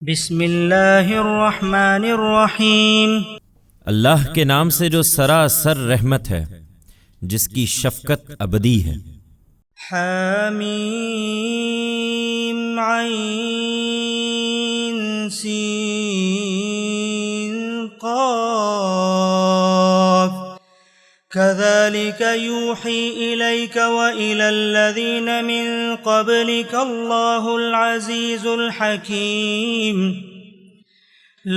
بسم اللہ الرحمن الرحیم۔ اللہ کے نام سے جو سراسر رحمت ہے، جس کی شفقت ابدی ہے۔ حامیم عین سین قاف كذلك يوحي إليك وإلى الذين من قبلك الله العزيز الحكيم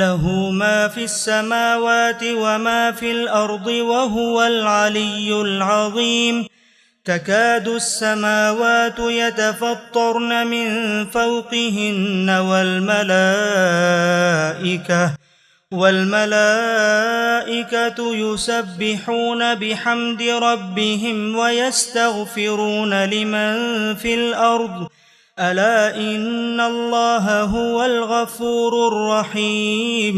له ما في السماوات وما في الأرض وهو العلي العظيم تكاد السماوات يتفطرن من فوقهن والملائكة يسبحون بحمد ربهم ويستغفرون لمن في الأرض ألا إن الله هو الغفور الرحيم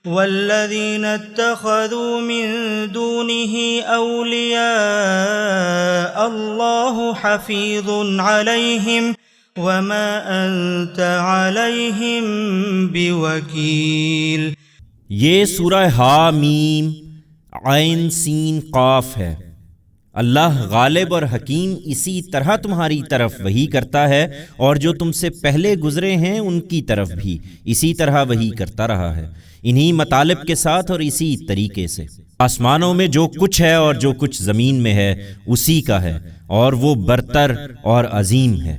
والذين اتخذوا من دونه أولياء الله حفيظ عليهم وما أنت عليهم بوكيل۔ یہ سورہ حامیم عین سین قاف ہے۔ اللہ غالب اور حکیم اسی طرح تمہاری طرف وحی کرتا ہے، اور جو تم سے پہلے گزرے ہیں ان کی طرف بھی اسی طرح وحی کرتا رہا ہے، انہی مطالب کے ساتھ اور اسی طریقے سے۔ آسمانوں میں جو کچھ ہے اور جو کچھ زمین میں ہے اسی کا ہے، اور وہ برتر اور عظیم ہے۔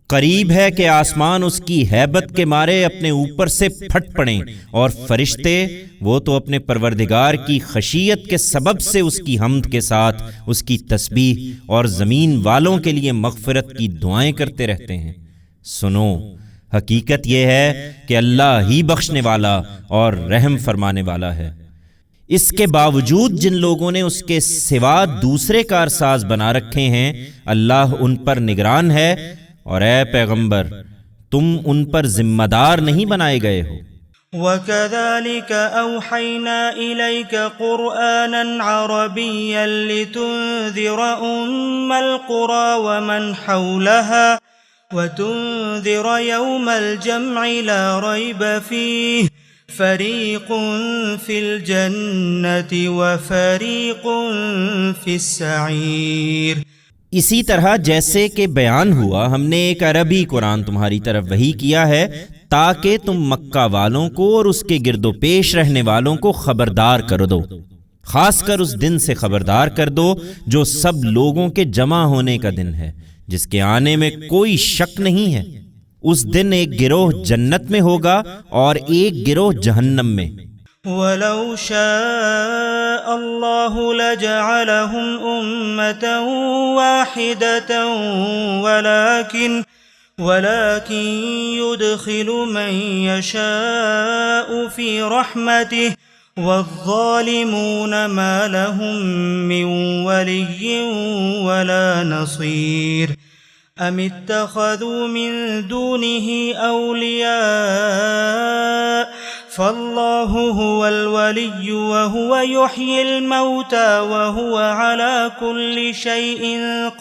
قریب ہے کہ آسمان اس کی ہیبت کے مارے اپنے اوپر سے پھٹ پڑیں، اور فرشتے وہ تو اپنے پروردگار کی خشیت کے سبب سے اس کی حمد کے ساتھ اس کی تسبیح اور زمین والوں کے لیے مغفرت کی دعائیں کرتے رہتے ہیں۔ سنو، حقیقت یہ ہے کہ اللہ ہی بخشنے والا اور رحم فرمانے والا ہے۔ اس کے باوجود جن لوگوں نے اس کے سوا دوسرے کارساز بنا رکھے ہیں، اللہ ان پر نگران ہے، اور اے پیغمبر تم ان پر ذمہ دار نہیں بنائے گئے ہو۔ وَكَذَلِكَ أَوْحَيْنَا إِلَيْكَ قُرْآنًا عَرَبِيًّا لِتُنذِرَ أُمَّ الْقُرَى وَمَنْ حَوْلَهَا وَتُنذِرَ يَوْمَ الْجَمْعِ لَا رَيْبَ فِيهِ فَرِيقٌ فِي الْجَنَّةِ وَفَرِيقٌ فِي السَّعِيرِ۔ اسی طرح جیسے کہ بیان ہوا، ہم نے ایک عربی قرآن تمہاری طرف وحی کیا ہے تاکہ تم مکہ والوں کو اور اس کے گرد و پیش رہنے والوں کو خبردار کر دو، خاص کر اس دن سے خبردار کر دو جو سب لوگوں کے جمع ہونے کا دن ہے، جس کے آنے میں کوئی شک نہیں ہے۔ اس دن ایک گروہ جنت میں ہوگا اور ایک گروہ جہنم میں۔ وَلَوْ شَاءَ اللَّهُ لَجَعَلَهُمْ أُمَّةً وَاحِدَةً وَلَكِنْ يُدْخِلُ مَن يَشَاءُ فِي رَحْمَتِهِ وَالظَّالِمُونَ مَا لَهُم مِّن وَلِيٍّ وَلَا نَصِيرٍ۔ أَمِ اتَّخَذُوا مِن دُونِهِ أَوْلِيَاءَ فَاللَّهُ هُوَ الْوَلِيُّ وَهُوَ يُحْيِي الْمَوْتَى وَهُوَ عَلَى كُلِّ شَيْءٍ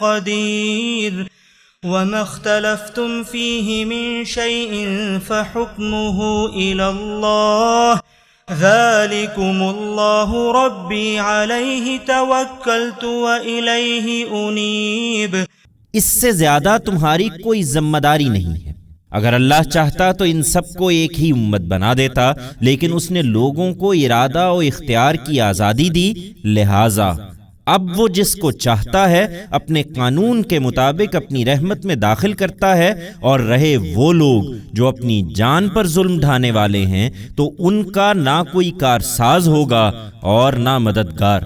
قَدِيرٌ۔ وَمَا اخْتَلَفْتُمْ فِيهِ مِن شَيْءٍ فَحُكْمُهُ إِلَى اللَّهِ ذَلِكُمُ اللَّهُ رَبِّي عَلَيْهِ تَوَكَّلْتُ وَإِلَيْهِ أُنِيبُ۔ اس سے زیادہ تمہاری کوئی ذمہ داری نہیں ہے۔ اگر اللہ چاہتا تو ان سب کو ایک ہی امت بنا دیتا، لیکن اس نے لوگوں کو ارادہ و اختیار کی آزادی دی، لہٰذا اب وہ جس کو چاہتا ہے اپنے قانون کے مطابق اپنی رحمت میں داخل کرتا ہے، اور رہے وہ لوگ جو اپنی جان پر ظلم ڈھانے والے ہیں تو ان کا نہ کوئی کارساز ہوگا اور نہ مددگار۔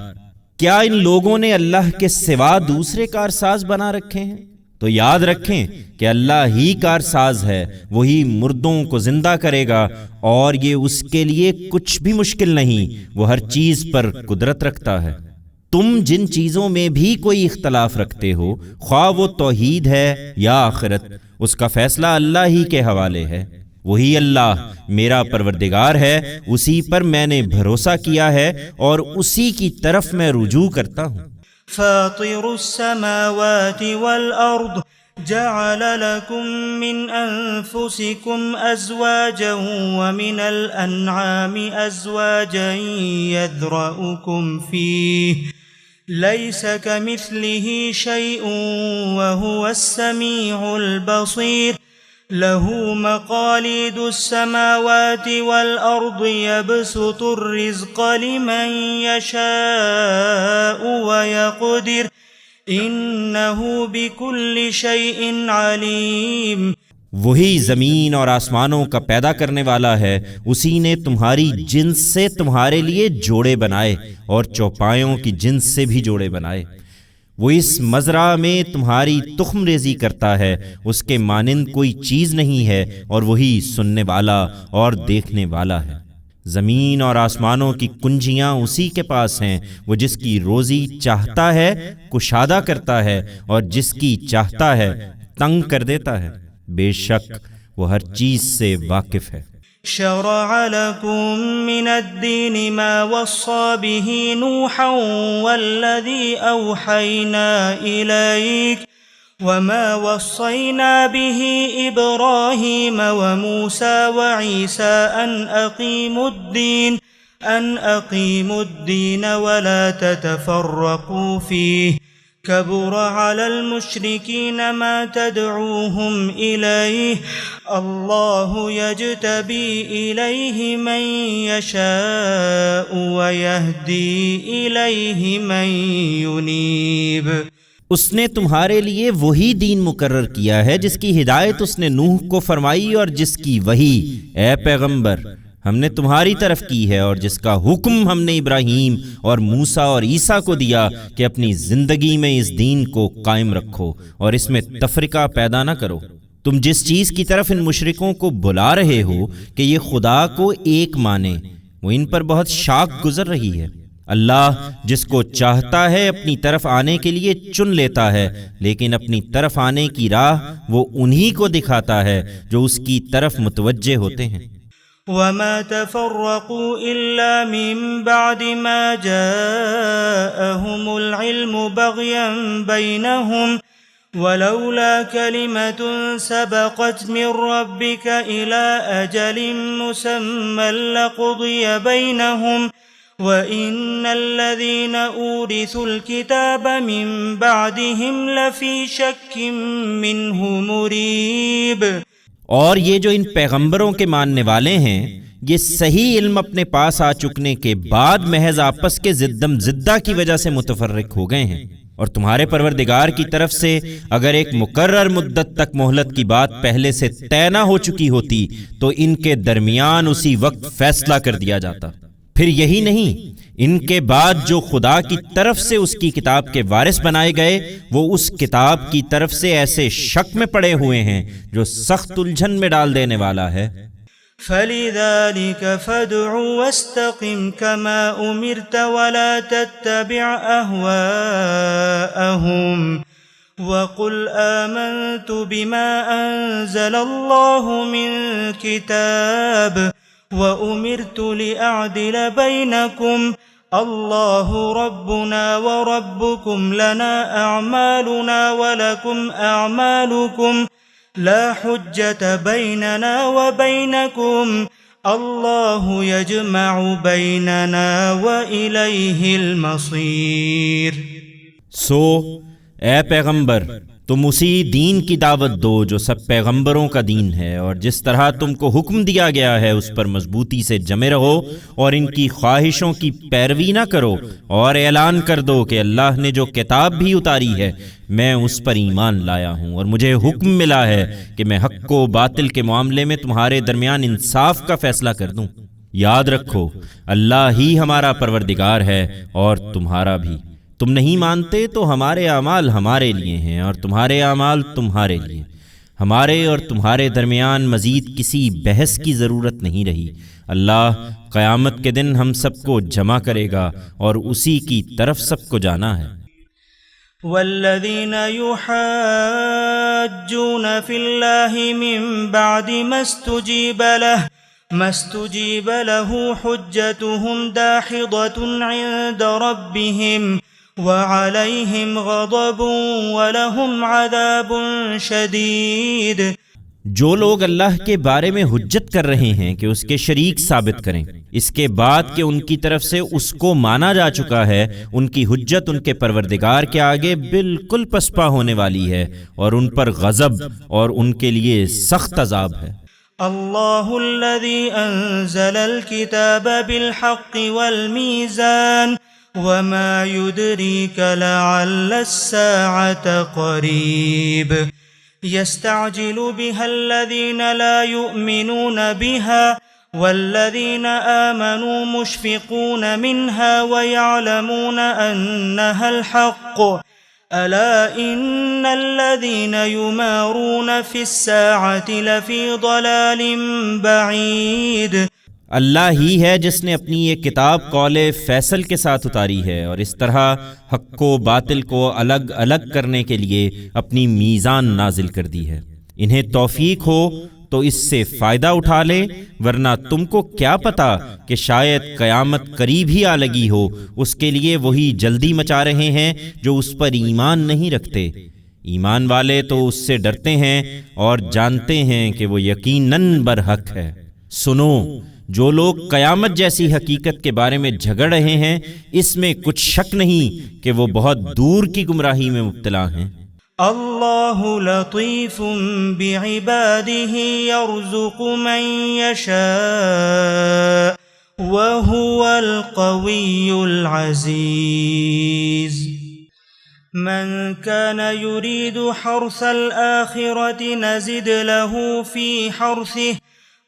کیا ان لوگوں نے اللہ کے سوا دوسرے کارساز بنا رکھے ہیں؟ تو یاد رکھیں کہ اللہ ہی کارساز ہے، وہی مردوں کو زندہ کرے گا، اور یہ اس کے لیے کچھ بھی مشکل نہیں، وہ ہر چیز پر قدرت رکھتا ہے۔ تم جن چیزوں میں بھی کوئی اختلاف رکھتے ہو، خواہ وہ توحید ہے یا آخرت، اس کا فیصلہ اللہ ہی کے حوالے ہے۔ وہی اللہ میرا پروردگار ہے، اسی پر میں نے بھروسہ کیا ہے اور اسی کی طرف میں رجوع کرتا ہوں۔ فاطر السماوات والأرض جعل لكم من أنفسكم أزواجا ومن الأنعام أزواجا يذرأكم فيه ليس كمثله شيء وهو السميع البصير له مقاليد السماوات والأرض يبسط الرزق لمن يشاء ويقدر إنه بكل شيء عليم۔ وہی زمین اور آسمانوں کا پیدا کرنے والا ہے، اسی نے تمہاری جنس سے تمہارے لیے جوڑے بنائے اور چوپایوں کی جنس سے بھی جوڑے بنائے۔ وہ اس مزرعہ میں تمہاری تخم ریزی کرتا ہے، اس کے مانند کوئی چیز نہیں ہے، اور وہی سننے والا اور دیکھنے والا ہے۔ زمین اور آسمانوں کی کنجیاں اسی کے پاس ہیں، وہ جس کی روزی چاہتا ہے کشادہ کرتا ہے، اور جس کی چاہتا ہے تنگ کر دیتا ہے۔ بے شک وہ ہر چیز سے واقف ہے۔ شرع لكم من الدين ما وصى به نوحا والذي أوحينا إليك وما وصينا به إبراهيم وموسى وعيسى أن أقيموا الدين ولا تتفرقوا فيه كبر على المشركين ما تدعوهم إليه الله يجتبي إليه من يشاء ويهدي إليه من ينيب۔ اس نے تمہارے لیے وہی دین مقرر کیا ہے جس کی ہدایت اس نے نوح کو فرمائی اور جس کی وحی اے پیغمبر ہم نے تمہاری طرف کی ہے، اور جس کا حکم ہم نے ابراہیم اور موسیٰ اور عیسیٰ کو دیا کہ اپنی زندگی میں اس دین کو قائم رکھو اور اس میں تفرقہ پیدا نہ کرو۔ تم جس چیز کی طرف ان مشرکوں کو بلا رہے ہو کہ یہ خدا کو ایک مانے، وہ ان پر بہت شاک گزر رہی ہے۔ اللہ جس کو چاہتا ہے اپنی طرف آنے کے لیے چن لیتا ہے، لیکن اپنی طرف آنے کی راہ وہ انہی کو دکھاتا ہے جو اس کی طرف متوجہ ہوتے ہیں۔ وما تفرقوا إلا من بعد ما جاءهم العلم بغيا بينهم ولولا كلمة سبقت من ربك إلى أجل مسمى لقضي بينهم وَإِنَّ الَّذِينَ أُورِثُوا الْكِتَابَ مِن بَعْدِهِمْ لَفِي شَكٍّ مِّنْهُ مُرِيبٍ۔ اور یہ جو ان پیغمبروں کے ماننے والے ہیں، یہ صحیح علم اپنے پاس آ چکنے کے بعد محض آپس کے زدم زدہ کی وجہ سے متفرق ہو گئے ہیں، اور تمہارے پروردگار کی طرف سے اگر ایک مقرر مدت تک مہلت کی بات پہلے سے طے نہ ہو چکی ہوتی تو ان کے درمیان اسی وقت فیصلہ کر دیا جاتا۔ پھر یہی نہیں، ان کے بعد جو خدا کی طرف سے اس کی کتاب کے وارث بنائے گئے وہ اس کتاب کی طرف سے ایسے شک میں پڑے ہوئے ہیں جو سخت الجھن میں ڈال دینے والا ہے۔ فَلِذَلِكَ فَادْعُ وَاسْتَقِمْ كَمَا أُمِرْتَ وَلَا تَتَّبِعْ أَهْوَاءَهُمْ وَقُلْ آمَنْتُ بِمَا أَنزَلَ اللَّهُ مِنْ كِتَابٍ وَأُمِرْتُ لِأَعْدِلَ بَيْنَكُمْ اللَّهُ رَبُّنَا وَرَبُّكُمْ لَنَا أَعْمَالُنَا وَلَكُمْ أَعْمَالُكُمْ لَا حُجَّةَ بَيْنَنَا وَبَيْنَكُمْ اللَّهُ يَجْمَعُ بَيْنَنَا وَإِلَيْهِ الْمَصِيرُ۔ اے پیغمبر تم اسی دین کی دعوت دو جو سب پیغمبروں کا دین ہے، اور جس طرح تم کو حکم دیا گیا ہے اس پر مضبوطی سے جمے رہو اور ان کی خواہشوں کی پیروی نہ کرو، اور اعلان کر دو کہ اللہ نے جو کتاب بھی اتاری ہے میں اس پر ایمان لایا ہوں، اور مجھے حکم ملا ہے کہ میں حق و باطل کے معاملے میں تمہارے درمیان انصاف کا فیصلہ کر دوں۔ یاد رکھو اللہ ہی ہمارا پروردگار ہے اور تمہارا بھی۔ تم نہیں مانتے تو ہمارے اعمال ہمارے لیے ہیں اور تمہارے اعمال تمہارے لیے، ہمارے اور تمہارے درمیان مزید کسی بحث کی ضرورت نہیں رہی۔ اللہ قیامت کے دن ہم سب کو جمع کرے گا اور اسی کی طرف سب کو جانا ہے۔ والذین یحاجون فی اللہ من بعد ما استجیب له حجتهم داحضة عند ربهم وعليهم غضب ولهم عذاب شديد۔ جو لوگ اللہ کے بارے میں حجت کر رہے ہیں کہ اس کے شریک ثابت کریں، اس کے بعد کہ ان کی طرف سے اس کو مانا جا چکا ہے، ان کی حجت ان کے پروردگار کے آگے بالکل پسپا ہونے والی ہے، اور ان پر غضب اور ان کے لیے سخت عذاب ہے۔ اللہ الذي انزل الكتاب بالحق والميزان وما يدريك لعل الساعة قريب يستعجل بها الذين لا يؤمنون بها والذين آمنوا مشفقون منها ويعلمون أنها الحق ألا إن الذين يمارون في الساعة لفي ضلال بعيد۔ اللہ ہی ہے جس نے اپنی یہ کتاب قول فیصل کے ساتھ اتاری ہے، اور اس طرح حق و باطل کو الگ الگ کرنے کے لیے اپنی میزان نازل کر دی ہے۔ انہیں توفیق ہو تو اس سے فائدہ اٹھا لیں، ورنہ تم کو کیا پتا کہ شاید قیامت قریب ہی آ لگی ہو۔ اس کے لیے وہی جلدی مچا رہے ہیں جو اس پر ایمان نہیں رکھتے۔ ایمان والے تو اس سے ڈرتے ہیں اور جانتے ہیں کہ وہ یقیناً برحق ہے۔ سنو، جو لوگ قیامت جیسی حقیقت کے بارے میں جھگڑ رہے ہیں، اس میں کچھ شک نہیں کہ وہ بہت دور کی گمراہی میں مبتلا ہیں۔ اللہ لطیف بعباده يرزق من يشاء وهو القوی العزیز۔ من كان يريد حرث الآخرة نزد له في حرثه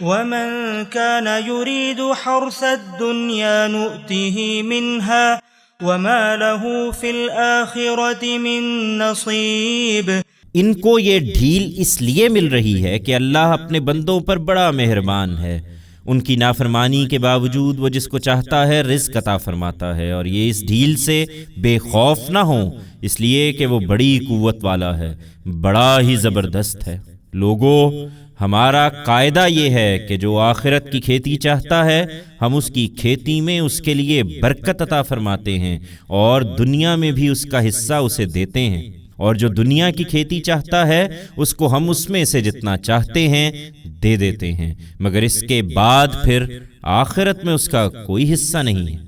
ومن كان يريد حرث الدنيا نؤته منها وما له في الآخرة من نصيب۔ ان کو یہ ڈھیل اس لیے مل رہی ہے کہ اللہ اپنے بندوں پر بڑا مہربان ہے۔ ان کی نافرمانی کے باوجود وہ جس کو چاہتا ہے رزق عطا فرماتا ہے، اور یہ اس ڈھیل سے بے خوف نہ ہوں، اس لیے کہ وہ بڑی قوت والا ہے، بڑا ہی زبردست ہے۔ لوگو، ہمارا قاعدہ یہ ہے کہ جو آخرت کی کھیتی چاہتا ہے، ہم اس کی کھیتی میں اس کے لیے برکت عطا فرماتے ہیں اور دنیا میں بھی اس کا حصہ اسے دیتے ہیں، اور جو دنیا کی کھیتی چاہتا ہے اس کو ہم اس میں سے جتنا چاہتے ہیں دے دیتے ہیں، مگر اس کے بعد پھر آخرت میں اس کا کوئی حصہ نہیں ہے۔